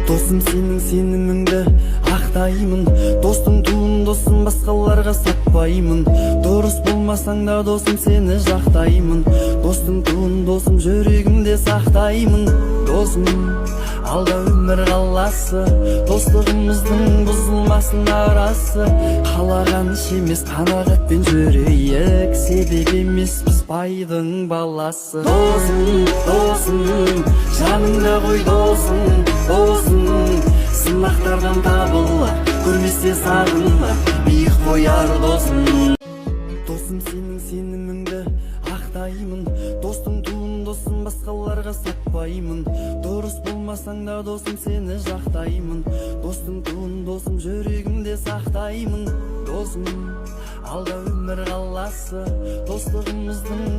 Досым, сенің сеніміңді ақтаймын. Достың туын досым, басқаларға сатпаймын. Дұрыс болмасаң да досым, сені жақтаймын. Достың туын досым, жүрегімде сақтаймын. Досым, алда өмір қаласы, достығымыздың бұзылмасын арасы. Қалаған іш емес, қанағатпен жүрейік, себеп емес біз байдың баласы. Досым, досым, жаныңда қой досым, досым, сынақтардан табыла, көрместе сағынла, биік қояр досым. Досым, сенің сеніміңді ақтаймын. Достың туын досым, басқаларға сатпаймын. Дұрыс болмасаң да досым, сені жақтаймын. Достың туын досым, жүрегімде сақтаймын. Досым, алда өмір қаласы, достығымыздың